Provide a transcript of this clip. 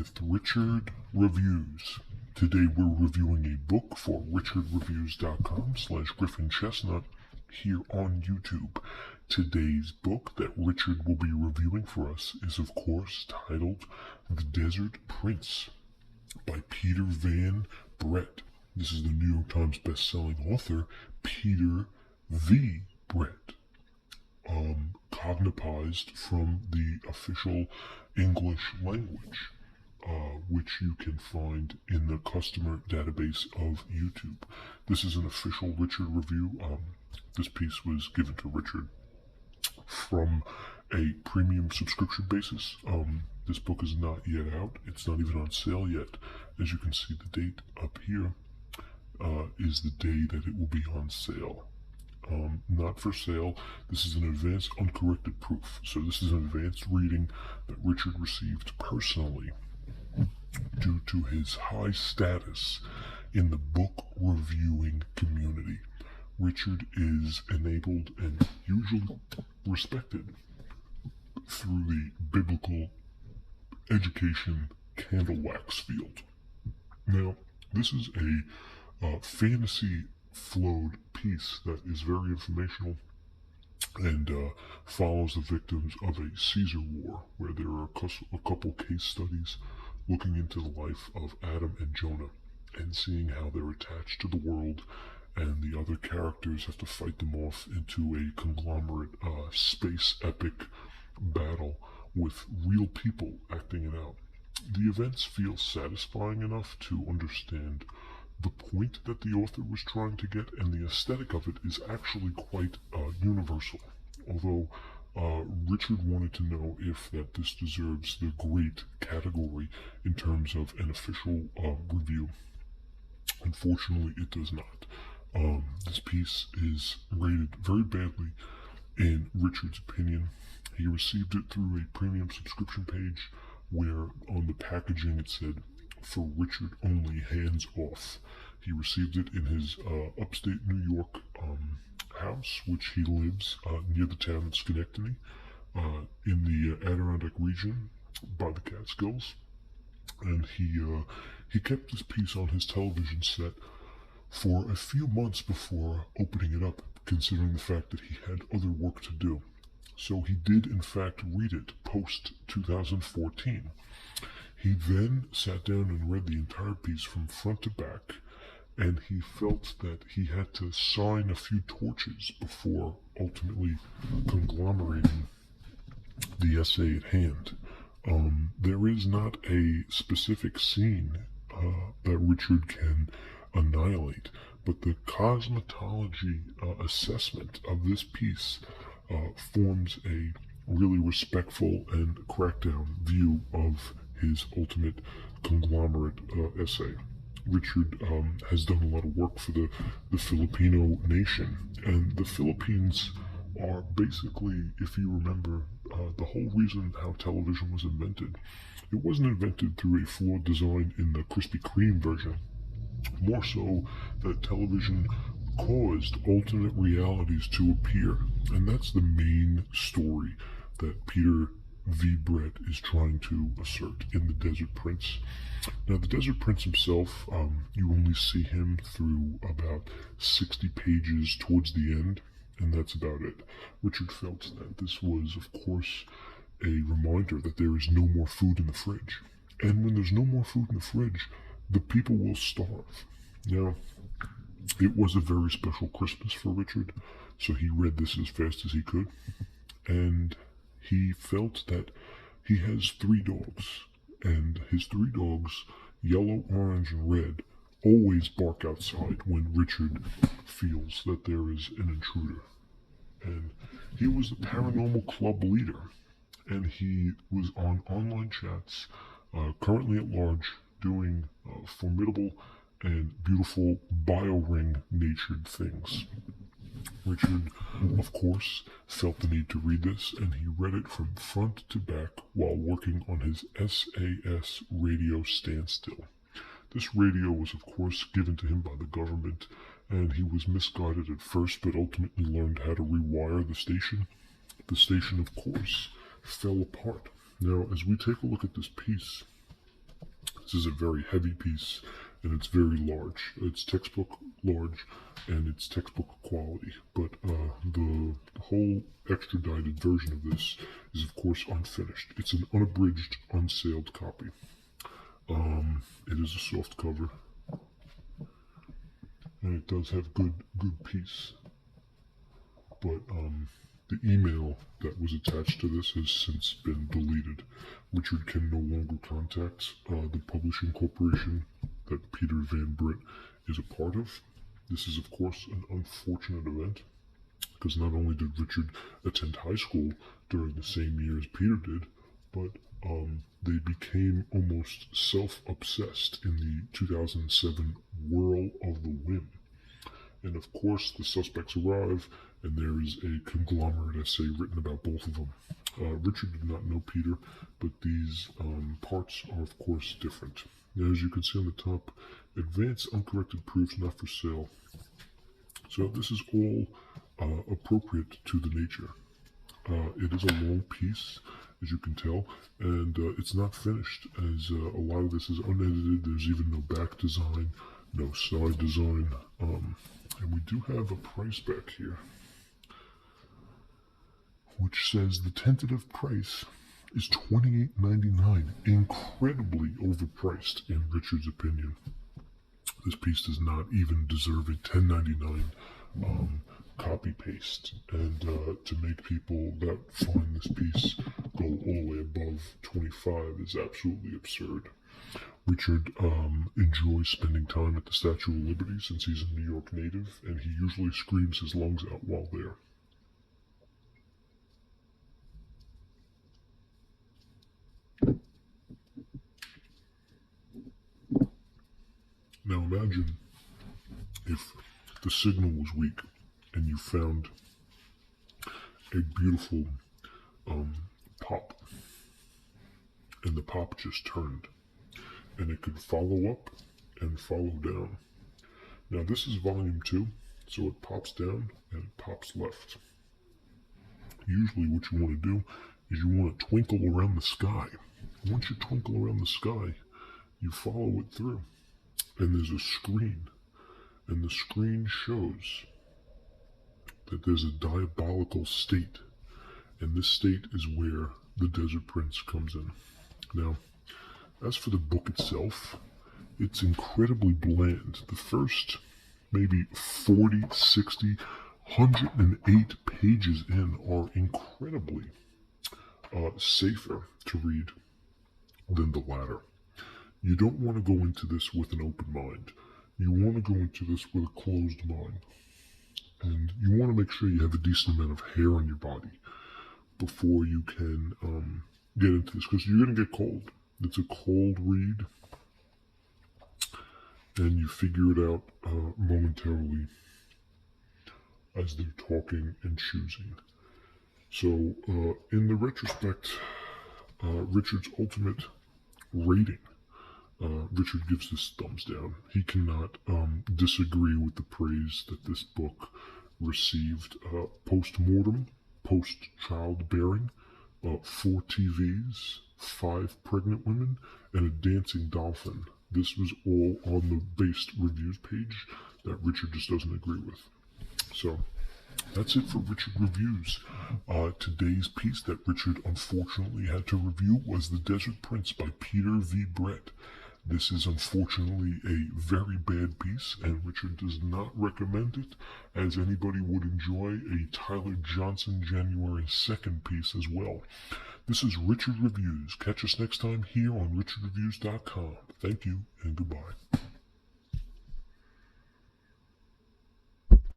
with Richard Reviews. Today we're reviewing a book for richardreviews.com/GriffinChestnut here on YouTube. Today's book that Richard will be reviewing for us is of course titled The Desert Prince by Peter Van Brett. This is the New York Times best-selling author, Peter V. Brett. Cognized from the official English language, which you can find in the customer database of YouTube. This is an official Richard review. This piece was given to Richard from a premium subscription basis. This book is not yet out. It's not even on sale yet. As you can see, the date up here is the day that it will be on sale. Not for sale. This is an advanced uncorrected proof. So this is an advanced reading that Richard received personally due to his high status in the book reviewing community. Richard is enabled and usually respected through the biblical education candle wax field. Now, this is a fantasy flowed piece that is very informational and follows the victims of a Caesar war, where there are a couple case studies looking into the life of Adam and Jonah and seeing how they're attached to the world, and the other characters have to fight them off into a conglomerate space epic battle with real people acting it out. The events feel satisfying enough to understand the point that the author was trying to get, and the aesthetic of it is actually quite universal. Although Richard wanted to know if that this deserves the great category in terms of an official review. Unfortunately, it does not. This piece is rated very badly in Richard's opinion. He received it through a premium subscription page where on the packaging it said, "For Richard only, hands off." He received it in his upstate New York house, which he lives near the town of Schenectady, in the Adirondack region by the Catskills. And he kept this piece on his television set for a few months before opening it up, considering the fact that he had other work to do. So he did in fact read it post 2014. He then sat down and read the entire piece from front to back, and he felt that he had to sign a few torches before ultimately conglomerating the essay at hand. There is not a specific scene that Richard can annihilate, but the cosmetology assessment of this piece forms a really respectful and crackdown view of his ultimate conglomerate essay. Richard has done a lot of work for the Filipino nation, and the Philippines are basically, if you remember, the whole reason how television was invented. It wasn't invented through a flawed design in the Krispy Kreme version. More so that television caused alternate realities to appear, and that's the main story that Peter V. Brett is trying to assert in The Desert Prince. Now, The Desert Prince himself, you only see him through about 60 pages towards the end, and that's about it. Richard felt that this was, of course, a reminder that there is no more food in the fridge. And when there's no more food in the fridge, the people will starve. Now, it was a very special Christmas for Richard, so he read this as fast as he could, and he felt that he has 3 dogs, and his 3 dogs, yellow, orange, and red, always bark outside when Richard feels that there is an intruder. And he was a paranormal club leader, and he was on online chats, currently at large, doing formidable and beautiful bio-ring natured things. Richard, of course, felt the need to read this, and he read it from front to back while working on his SAS radio standstill. This radio was, of course, given to him by the government, and he was misguided at first, but ultimately learned how to rewire the station. The station, of course, fell apart. Now, as we take a look at this piece, This is a very heavy piece, and it's very large. It's textbook large, and it's textbook quality. But the whole extradited version of this is, of course, unfinished. It's an unabridged, unsailed copy. It is a soft cover, and it does have good piece. But the email that was attached to this has since been deleted. Richard can no longer contact the publishing corporation that Peter Van Britt is a part of. This is, of course, an unfortunate event, because not only did Richard attend high school during the same year as Peter did, but they became almost self-obsessed in the 2007 Whirl of the Whim. And of course, the suspects arrive, and there is a conglomerate essay written about both of them. Richard did not know Peter, but these parts are, of course, different. Now, as you can see on the top, advanced uncorrected proofs not for sale. So this is all appropriate to the nature. It is a long piece, as you can tell, and it's not finished, as a lot of this is unedited. There's even no back design, no side design, and we do have a price back here, which says the tentative price is $28.99, incredibly overpriced in Richard's opinion. This piece does not even deserve a $10.99 copy paste, and to make people that find this piece go all the way above 25 is absolutely absurd. Richard enjoys spending time at the Statue of Liberty since he's a New York native, and he usually screams his lungs out while there. Now imagine if the signal was weak and you found a beautiful pop, and the pop just turned, and it could follow up and follow down. Now this is volume 2, so it pops down and it pops left. Usually what you want to do is you want to twinkle around the sky. Once you twinkle around the sky, you follow it through, and there's a screen, and the screen shows that there's a diabolical state, and this state is where the Desert Prince comes in. Now, as for the book itself, it's incredibly bland. The first maybe 40, 60, 108 pages in are incredibly safer to read than the latter. You don't want to go into this with an open mind. You want to go into this with a closed mind. And you want to make sure you have a decent amount of hair on your body before you can get into this, because you're going to get cold. It's a cold read, and you figure it out momentarily as they're talking and choosing. So in the retrospect, Richard's ultimate rating, Richard gives this thumbs down. He cannot disagree with the praise that this book received post-mortem, post-childbearing, 4 TVs, 5 pregnant women, and a dancing dolphin. This was all on the based reviews page that Richard just doesn't agree with. So that's it for Richard Reviews. Today's piece that Richard unfortunately had to review was The Desert Prince by Peter V. Brett. This is unfortunately a very bad piece, and Richard does not recommend it, as anybody would enjoy a Tyler Johnson January 2nd piece as well. This is Richard Reviews. Catch us next time here on richardreviews.com. Thank you and goodbye.